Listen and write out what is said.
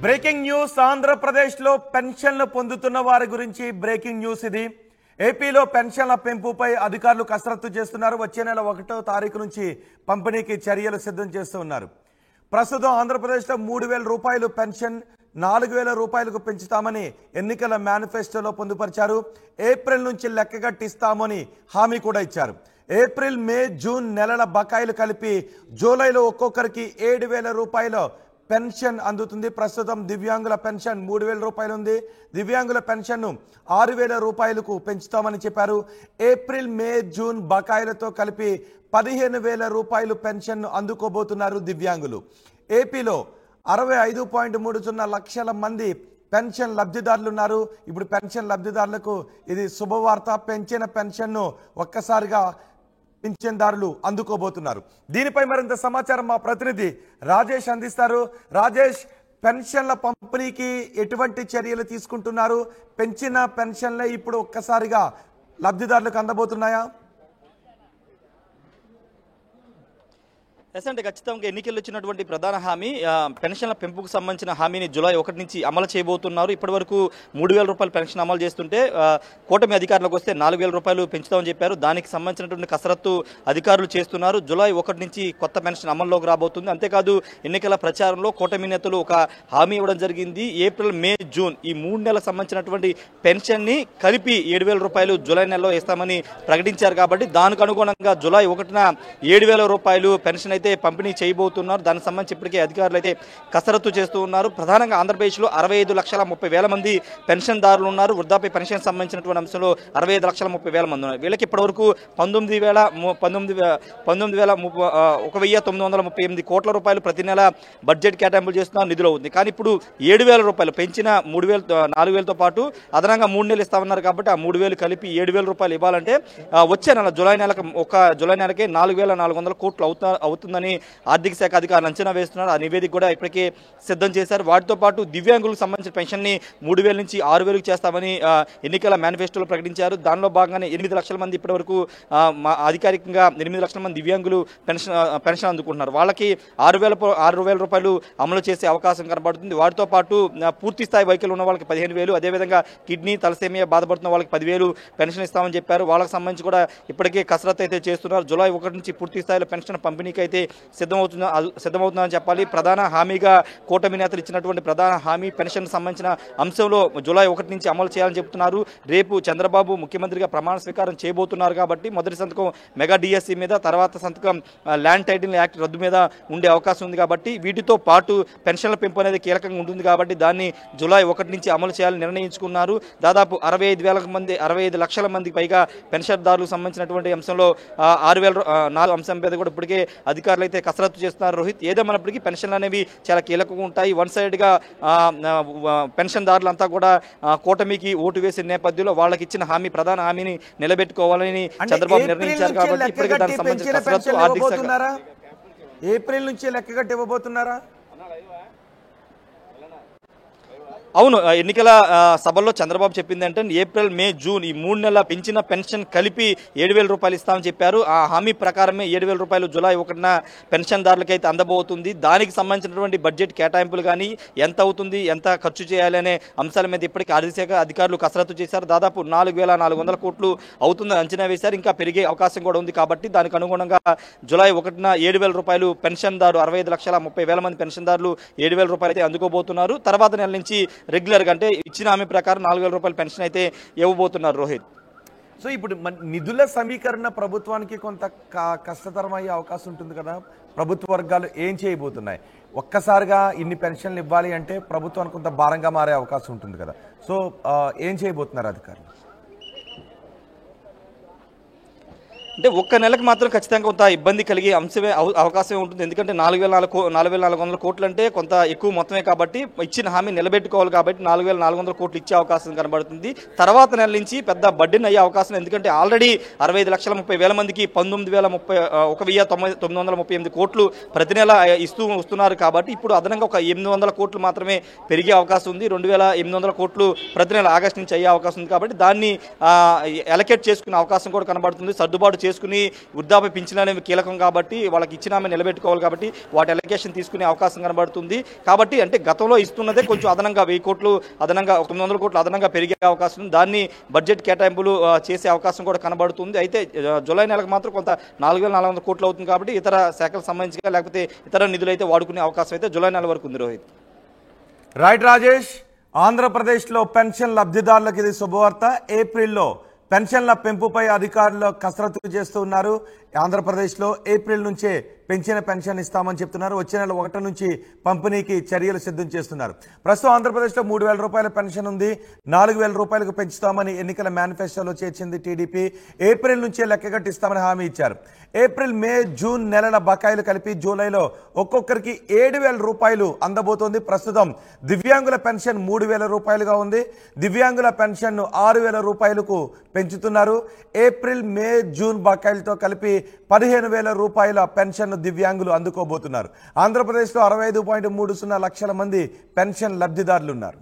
Breaking news ఆంధ్రప్రదేశ్లో పెన్షన్లు పొందుతున్న వారి గురించి బ్రేకింగ్ న్యూస్ ఇది. ఏపీలో పెన్షన్ల పెంపుపై అధికారులు కసరత్తు చేస్తున్నారు. వచ్చే నెల 1వ తారీఖు నుంచి పంపిణీకి చర్యలు సిద్ధం చేస్తూ ఉన్నారు. ప్రస్తుతం ఆంధ్రప్రదేశ్లో 3,000 రూపాయలు పెన్షన్ 4,000 రూపాయలకు పెంచుతామని ఎన్నికల మేనిఫెస్టోలో పొందుపరిచారు. ఏప్రిల్ నుంచి లెక్కగట్టిస్తామని హామీ కూడా ఇచ్చారు. ఏప్రిల్, మే, జూన్ నెలల బకాయిలు కలిపి జూలైలో ఒక్కొక్కరికి 7,000 రూపాయలు పెన్షన్ అందుతుంది. ప్రస్తుతం దివ్యాంగుల పెన్షన్ 3,000 రూపాయలు ఉంది. దివ్యాంగుల పెన్షన్ను 6,000 రూపాయలకు పెంచుతామని చెప్పారు. ఏప్రిల్, మే, జూన్ బకాయిలతో కలిపి 15,000 రూపాయలు పెన్షన్ను అందుకోబోతున్నారు దివ్యాంగులు. ఏపీలో 65.30 లక్షల మంది పెన్షన్ లబ్ధిదారులు ఉన్నారు. ఇప్పుడు పెన్షన్ లబ్ధిదారులకు ఇది శుభవార్త. పెంచిన పెన్షన్ను ఒక్కసారిగా పింఛన్దారులు అందుకోబోతున్నారు. దీనిపై మరింత సమాచారం మా ప్రతినిధి రాజేష్ అందిస్తారు. రాజేష్, పెన్షన్ల పంపిణీకి ఎటువంటి చర్యలు తీసుకుంటున్నారు? పెంచిన పెన్షన్లే ఇప్పుడు ఒక్కసారిగా లబ్ధిదారులకు అందబోతున్నాయా? ఎస్ అంటే ఖచ్చితంగా ఎన్నికల్లో వచ్చినటువంటి ప్రధాన హామీ పెన్షన్ల పెంపుకు సంబంధించిన హామీని జూలై 1 నుంచి అమలు చేయబోతున్నారు. ఇప్పటి వరకు 3,000 రూపాయలు పెన్షన్ అమలు చేస్తుంటే కూటమి అధికారులకు వస్తే 4,000 రూపాయలు పెంచుతామని చెప్పారు. దానికి సంబంధించినటువంటి కసరత్తు అధికారులు చేస్తున్నారు. జూలై 1 నుంచి కొత్త పెన్షన్ అమల్లోకి రాబోతుంది. అంతేకాదు ఎన్నికల ప్రచారంలో కూటమి నేతలు ఒక హామీ ఇవ్వడం జరిగింది. ఏప్రిల్, మే, జూన్ ఈ 3 నెలలకు సంబంధించినటువంటి పెన్షన్ని కలిపి 7,000 రూపాయలు జూలై నెలలో ఇస్తామని ప్రకటించారు. కాబట్టి దానికి అనుగుణంగా జూలై 1న 7,000 రూపాయలు పెన్షన్ అయితే పంపిణీ చేయబోతున్నారు. దానికి సంబంధించి ఇప్పటికే అధికారులు అయితే కసరత్తు చేస్తూ ఉన్నారు. ప్రధానంగా ఆంధ్రప్రదేశ్లో 65,30,000 మంది పెన్షన్దారులు ఉన్నారు. వృద్ధాప్య పెన్షన్ సంబంధించినటువంటి అంశంలో 65,30,000 మంది ఉన్నారు. వీళ్ళకి ఇప్పటివరకు 19,938 కోట్ల రూపాయలు ప్రతి నెల బడ్జెట్ కేటాయింపులు చేస్తున్నారు, నిధులు అవుతుంది. కానీ ఇప్పుడు 7,000 రూపాయలు పెంచిన 4,000తో పాటు అదనంగా 3 నెలలు ఇస్తామన్నారు. కాబట్టి ఆ 3,000 కలిపి 7,000 రూపాయలు ఇవ్వాలంటే వచ్చే నెల జూలై నెలకే 4,400 కోట్లు అవుతుందని ఆర్థిక శాఖ అధికారులు అంచనా వేస్తున్నారు. ఆ నివేదిక కూడా ఇప్పటికే సిద్ధం చేశారు. వాటితో పాటు దివ్యాంగులకు సంబంధించిన పెన్షన్ని 3,000 నుంచి 6,000కి చేస్తామని ఎన్నికల మేనిఫెస్టోలో ప్రకటించారు. దానిలో భాగంగానే 8 లక్షల మంది ఇప్పటివరకు అధికారికంగా 8 లక్షల మంది దివ్యాంగులు పెన్షన్ అందుకుంటున్నారు. వాళ్ళకి 6,000 రూపాయలు అమలు చేసే అవకాశం కనబడుతుంది. వాటితో పాటు పూర్తి స్థాయి వైకల్యం ఉన్న వాళ్ళకి 15,000, అదేవిధంగా కిడ్నీ, తలసేమియా బాధపడుతున్న వాళ్ళకి 10,000 పెన్షన్ ఇస్తామని చెప్పారు. వాళ్ళకి సంబంధించి కూడా ఇప్పటికే కసరత్తు అయితే చేస్తున్నారు. జూలై 1 నుంచి పూర్తి స్థాయిలో పెన్షన్ పంపిణీకి అయితే సిద్ధమవుతుందని చెప్పాలి. ప్రధాన హామీగా కూటమి నేతలు ఇచ్చినటువంటి ప్రధాన హామీ పెన్షన్ సంబంధించిన అంశంలో జూలై 1 నుంచి అమలు చేయాలని చెబుతున్నారు. రేపు చంద్రబాబు ముఖ్యమంత్రిగా ప్రమాణ స్వీకారం చేయబోతున్నారు. కాబట్టి మొదటి సంతకం మెగా డిఎస్సి మీద, తర్వాత సంతకం ల్యాండ్ టైటిల్ యాక్ట్ రద్దు మీద ఉండే అవకాశం ఉంది. కాబట్టి వీటితో పాటు పెన్షన్ల పెంపు అనేది కీలకంగా ఉంటుంది. కాబట్టి దాన్ని జూలై 1 నుంచి అమలు చేయాలని నిర్ణయించుకున్నారు. దాదాపు 65 లక్షల మందికి పైగా పెన్షన్దారులకు సంబంధించినటువంటి అంశంలో 6,004 అంశం మీద కూడా ఇప్పటికే అధికారులు అయితే కసరత్తు చేస్తున్నారు. రోహిత్, ఏదేమన్నప్పటికీ పెన్షన్లు అనేవి చాలా కీలకంగా ఉంటాయి. వన్ సైడ్గా పెన్షన్దారులంతా కూడా కూటమికి ఓటు వేసిన నేపథ్యంలో వాళ్ళకి ఇచ్చిన ప్రధాన హామీని నిలబెట్టుకోవాలని చంద్రబాబు నిర్ణయించారు. కాబట్టి ఇప్పటికే దానికి సంబంధించిన కసరత్తు ఆర్థిక శాఖ ఏప్రిల్ నుంచి లెక్కగట్టి ఇవ్వబోతున్నారా? అవును, ఎన్నికల సభల్లో చంద్రబాబు చెప్పింది అంటే ఏప్రిల్, మే, జూన్ ఈ 3 నెలల పెంచిన పెన్షన్ కలిపి 7,000 రూపాయలు ఇస్తామని చెప్పారు. ఆ హామీ ప్రకారమే 7,000 రూపాయలు జూలై 1న పెన్షన్దారులకు అయితే అందబోతుంది. దానికి సంబంధించినటువంటి బడ్జెట్ కేటాయింపులు కానీ ఎంత అవుతుంది, ఎంత ఖర్చు చేయాలి అనే అంశాల మీద ఇప్పటికీ ఆర్థిక శాఖ అధికారులు కసరత్తు చేశారు. దాదాపు 4,400 కోట్లు అవుతుందని అంచనా వేశారు. ఇంకా పెరిగే అవకాశం కూడా ఉంది. కాబట్టి దానికి అనుగుణంగా జూలై 1న 7,000 రూపాయలు పెన్షన్దారు 65,30,000 మంది పెన్షన్దారులు 7,000 రూపాయలు అయితే అందుకోబోతున్నారు. తర్వాత నెల నుంచి రెగ్యులర్గా అంటే ఇచ్చిన హామీ ప్రకారం 4,000 రూపాయల పెన్షన్ అయితే ఇవ్వబోతున్నారు. రోహిత్, సో ఇప్పుడు నిధుల సమీకరణ ప్రభుత్వానికి కొంత కష్టతరం అయ్యే అవకాశం ఉంటుంది కదా. ప్రభుత్వ వర్గాలు ఏం చేయబోతున్నాయి? ఒక్కసారిగా ఇన్ని పెన్షన్లు ఇవ్వాలి అంటే ప్రభుత్వానికి కొంత భారంగా మారే అవకాశం ఉంటుంది కదా. సో ఏం చేయబోతున్నారు అధికారులు? అంటే ఒక్క నెలకు మాత్రం ఖచ్చితంగా కొంత ఇబ్బంది కలిగే అవకాశమే ఉంటుంది. ఎందుకంటే 4,400 కోట్లు అంటే కొంత ఎక్కువ మొత్తమే. కాబట్టి ఇచ్చిన హామీ నిలబెట్టుకోవాలి. కాబట్టి 4,400 కోట్లు ఇచ్చే అవకాశం కనబడుతుంది. తర్వాత నెల నుంచి పెద్ద బడ్డెన్ అయ్యే అవకాశం. ఎందుకంటే ఆల్రెడీ 65,30,000 మందికి 19,938 కోట్లు ప్రతి నెల వస్తున్నారు. కాబట్టి ఇప్పుడు అదనంగా ఒక 800 కోట్లు మాత్రమే పెరిగే అవకాశం ఉంది. 2,800 కోట్లు ప్రతి నెల ఆగస్టు నుంచి అయ్యే అవకాశం ఉంది. కాబట్టి దాన్ని అలొకేట్ చేసుకునే అవకాశం కూడా కనబడుతుంది. సర్దుబాటు చేసుకుని వృద్ధాప్య పింఛన్ అనేవి కీలకం కాబట్టి వాళ్ళకి ఇచ్చిన ఆమె నిలబెట్టుకోవాలి కాబట్టి వాటి అలొకేషన్ తీసుకునే అవకాశం కనబడుతుంది. కాబట్టి అంటే గతంలో ఇస్తున్నదే కొంచెం అదనంగా 1000 కోట్లు అదనంగా 900 కోట్లు అదనంగా పెరిగే అవకాశం ఉంది. దాన్ని బడ్జెట్ కేటాయింపులు చేసే అవకాశం కూడా కనబడుతుంది. అయితే జూలై నెలకు మాత్రం కొంత 4400 కోట్లు అవుతుంది కాబట్టి ఇతర శాఖలకు సంబంధించి లేకపోతే ఇతర నిధులు అయితే వాడుకునే అవకాశం అయితే జూలై నెల వరకు ఉంది. రోహిత్. రైట్ రాజేష్, ఆంధ్రప్రదేశ్లో పెన్షన్ లబ్ధిదారులకు ఇది శుభవార్త. ఏప్రిల్లో పెన్షన్ల పెంపుపై అధికారులు కసరత్తు చేస్తూ ఉన్నారు. ఆంధ్రప్రదేశ్లో ఏప్రిల్ నుంచే పెంచిన పెన్షన్ ఇస్తామని చెప్తున్నారు. వచ్చే నెల 1 నుంచి పంపిణీకి చర్యలు సిద్ధం చేస్తున్నారు. ప్రస్తుతం ఆంధ్రప్రదేశ్లో 3000 రూపాయల పెన్షన్ ఉంది. 4000 రూపాయలకు పెంచుతామని ఎన్నికల మేనిఫెస్టోలో చేర్చింది టీడీపీ. ఏప్రిల్ నుంచే లెక్కగట్టిస్తామని హామీ ఇచ్చారు. ఏప్రిల్, మే, జూన్ నెలల బకాయిలు కలిపి జూలైలో ఒక్కొక్కరికి 7000 రూపాయలు అందబోతోంది. ప్రస్తుతం దివ్యాంగుల పెన్షన్ 3000 రూపాయలుగా ఉంది. దివ్యాంగుల పెన్షన్ను 6000 రూపాయలకు పెంచుతున్నారు. ఏప్రిల్, మే, జూన్ బకాయిలతో కలిపి 15000 రూపాయల పెన్షన్ దివ్యాంగులు అందుకోబోతున్నారు. ఆంధ్రప్రదేశ్లో 65.30 లక్షల మంది పెన్షన్ లబ్ధిదారులు ఉన్నారు.